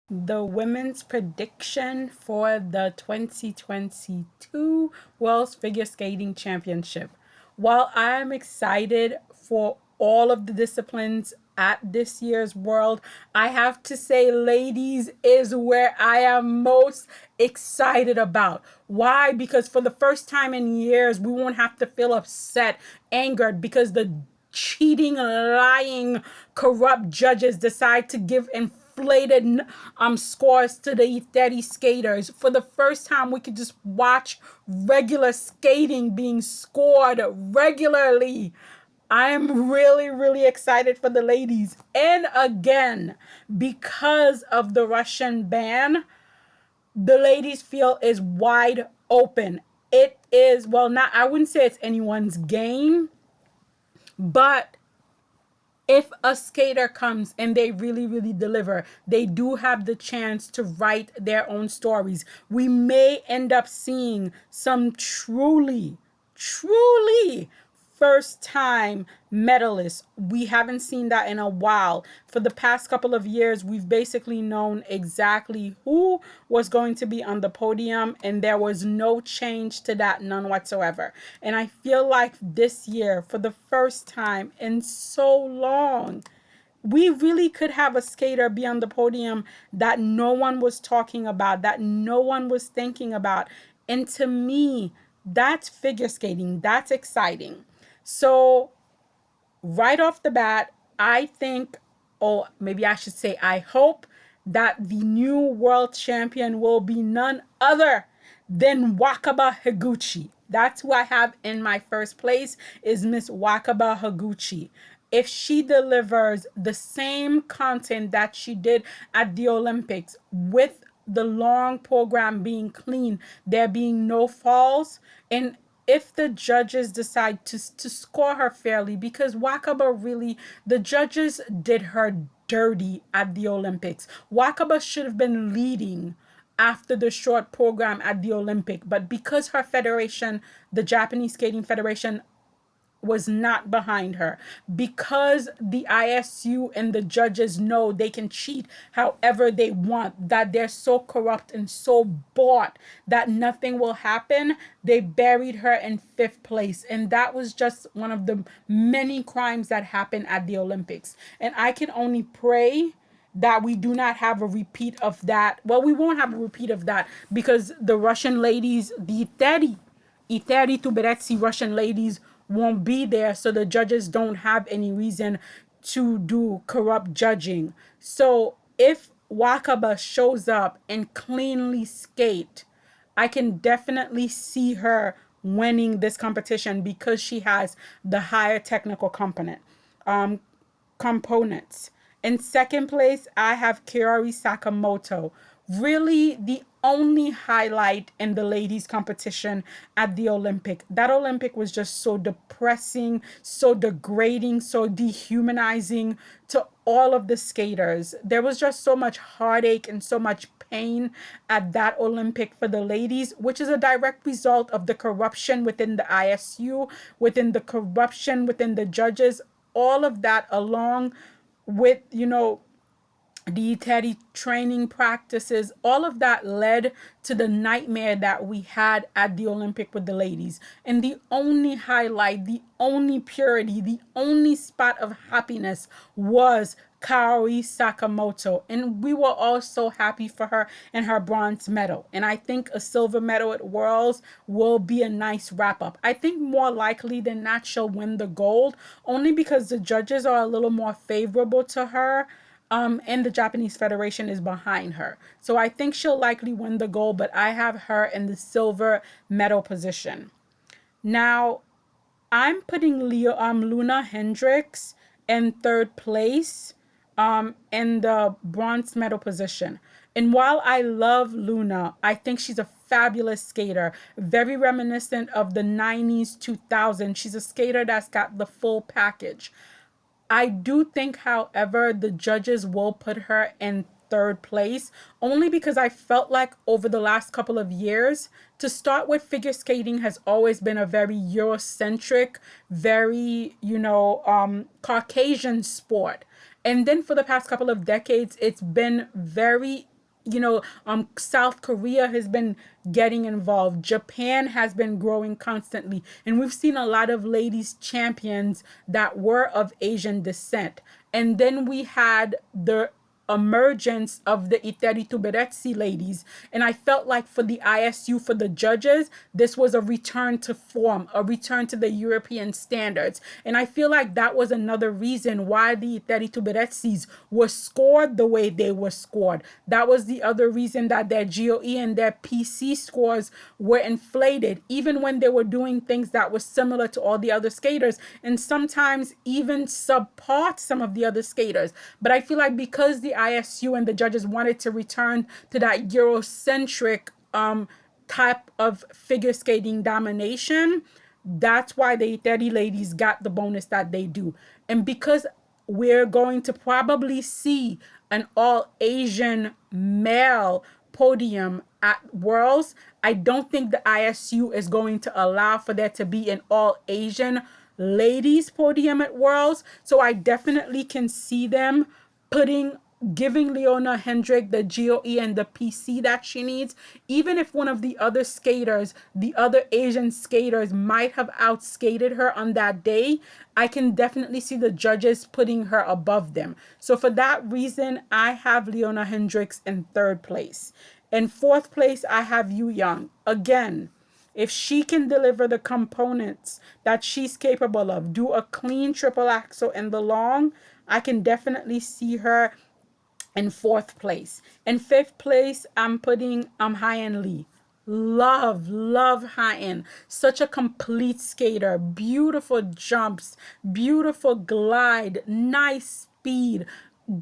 the women's prediction for the 2022 World Figure Skating Championship. While I am excited for all of the disciplines at this year's World, I have to say, ladies is where I am most excited about. Why? Because for the first time in years, we won't have to feel upset, angered, because the cheating, lying, corrupt judges decide to give inflated scores to the Eteri skaters. For the first time, we could just watch regular skating being scored regularly. I am really, really excited for the ladies. And again, because of the Russian ban, the ladies field is wide open. It is, well, not, I wouldn't say it's anyone's game, but if a skater comes and they really, really deliver, they do have the chance to write their own stories. We may end up seeing some truly, truly first time medalists. We haven't seen that in a while. For the past couple of years, we've basically known exactly who was going to be on the podium, and there was no change to that, none whatsoever. And I feel like this year, for the first time in so long, we really could have a skater be on the podium that no one was talking about, that no one was thinking about. And to me, that's figure skating. That's exciting. So, right off the bat, I think, or maybe I should say, I hope that the new world champion will be none other than Wakaba Higuchi. That's who I have in my first place, is Miss Wakaba Higuchi. If she delivers the same content that she did at the Olympics, with the long program being clean, there being no falls, and if the judges decide to score her fairly, because Wakaba really, the judges did her dirty at the Olympics. Wakaba should have been leading after the short program at the Olympic, but because her federation, the Japanese Skating Federation, was not behind her, because the ISU and the judges know they can cheat however they want, that they're so corrupt and so bought that nothing will happen, they buried her in fifth place. And that was just one of the many crimes that happened at the Olympics. And I can only pray that we do not have a repeat of that. Well, we won't have a repeat of that, because the Russian ladies, the Eteri Tuberidze Russian ladies, won't be there, so the judges don't have any reason to do corrupt judging. So if Wakaba shows up and cleanly skate, I can definitely see her winning this competition, because she has the higher technical um, components. In second place, I have Kiori Sakamoto. Really, the only highlight in the ladies' competition at the Olympic. That Olympic was just so depressing, so degrading, so dehumanizing to all of the skaters. There was just so much heartache and so much pain at that Olympic for the ladies, which is a direct result of the corruption within the ISU, within the corruption within the judges, all of that, along with, the Eteri training practices, all of that led to the nightmare that we had at the Olympic with the ladies. And the only highlight, the only purity, the only spot of happiness was Kaori Sakamoto. And we were all so happy for her and her bronze medal. And I think a silver medal at Worlds will be a nice wrap up. I think more likely than not she'll win the gold, only because the judges are a little more favorable to her, and the Japanese Federation is behind her. So I think she'll likely win the gold, but I have her in the silver medal position. Now, I'm putting Luna Hendricks in third place, in the bronze medal position. And while I love Luna, I think she's a fabulous skater, very reminiscent of the 90s, 2000s. She's a skater that's got the full package. I do think, however, the judges will put her in third place, only because I felt like over the last couple of years, to start with, figure skating has always been a very Eurocentric, very, Caucasian sport. And then for the past couple of decades, it's been very South Korea has been getting involved. Japan has been growing constantly. And we've seen a lot of ladies champions that were of Asian descent. And then we had the emergence of the Eteri ladies. And I felt like for the ISU, for the judges, this was a return to form, a return to the European standards. And I feel like that was another reason why the Eteri were scored the way they were scored. That was the other reason that their GOE and their PC scores were inflated, even when they were doing things that were similar to all the other skaters, and sometimes even subpar some of the other skaters. But I feel like because the ISU and the judges wanted to return to that Eurocentric type of figure skating domination, that's why the 30 ladies got the bonus that they do. And because we're going to probably see an all Asian male podium at Worlds, I don't think the ISU is going to allow for there to be an all Asian ladies podium at Worlds. So I definitely can see them giving Leona Hendrick the GOE and the PC that she needs, even if one of the other skaters, the other Asian skaters, might have outskated her on that day. I can definitely see the judges putting her above them. So for that reason, I have Leona Hendricks in third place. In fourth place, I have Yu Young. Again, if she can deliver the components that she's capable of, do a clean triple axel in the long, I can definitely see her in fourth place. In fifth place, I'm putting Hyen Lee. Love Hyen. Such a complete skater. Beautiful jumps, beautiful glide, nice speed,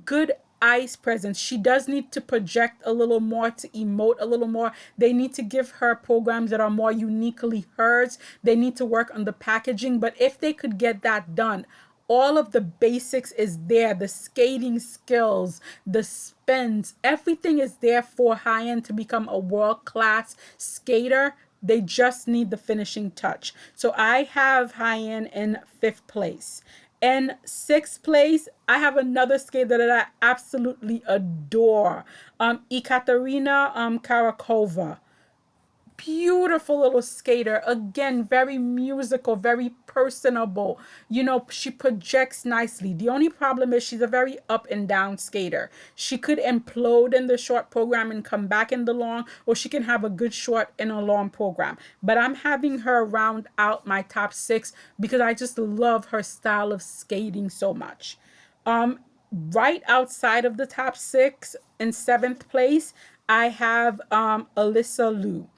good ice presence. She does need to project a little more, to emote a little more. They need to give her programs that are more uniquely hers. They need to work on the packaging. But if they could get that done, all of the basics is there. The skating skills, the spins, everything is there for Hyen to become a world-class skater. They just need the finishing touch. So I have Hyen in fifth place. In sixth place, I have another skater that I absolutely adore. Ekaterina Karakova. Beautiful little skater. Again, very musical, very personable. She projects nicely. The only problem is she's a very up and down skater. She could implode in the short program and come back in the long, or she can have a good short and a long program. But I'm having her round out my top six because I just love her style of skating so much. Right outside of the top six, in seventh place, I have Alyssa Liu.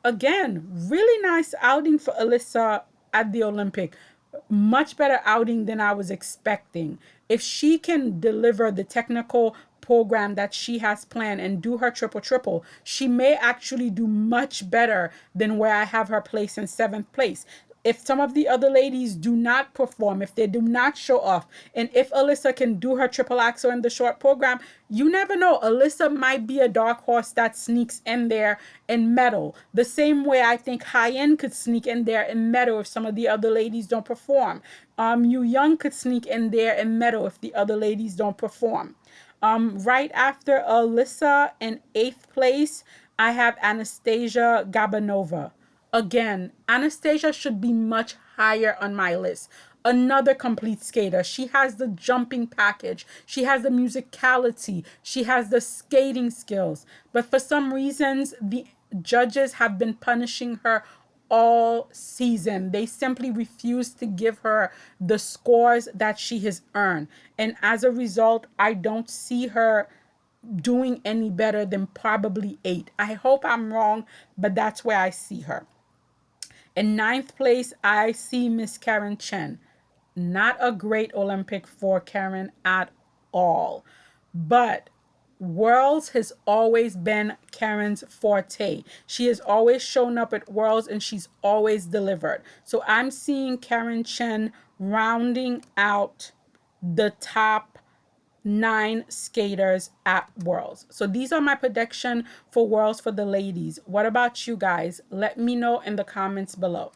Again, really nice outing for Alyssa at the Olympic. Much better outing than I was expecting. If she can deliver the technical program that she has planned and do her triple triple, she may actually do much better than where I have her place in seventh place. If some of the other ladies do not perform, if they do not show off, and if Alyssa can do her triple axel in the short program, you never know. Alyssa might be a dark horse that sneaks in there in medal. The same way I think Hyen could sneak in there in medal if some of the other ladies don't perform. Yu Young could sneak in there in medal if the other ladies don't perform. Right after Alyssa in eighth place, I have Anastasia Gabanova. Again, Anastasia should be much higher on my list. Another complete skater. She has the jumping package. She has the musicality. She has the skating skills. But for some reasons, the judges have been punishing her all season. They simply refuse to give her the scores that she has earned. And as a result, I don't see her doing any better than probably 8. I hope I'm wrong, but that's where I see her. In ninth place, I see Miss Karen Chen. Not a great Olympic for Karen at all. But Worlds has always been Karen's forte. She has always shown up at Worlds and she's always delivered. So I'm seeing Karen Chen rounding out the top 9 skaters at Worlds. So these are my prediction for Worlds for the ladies. What about you guys? Let me know in the comments below.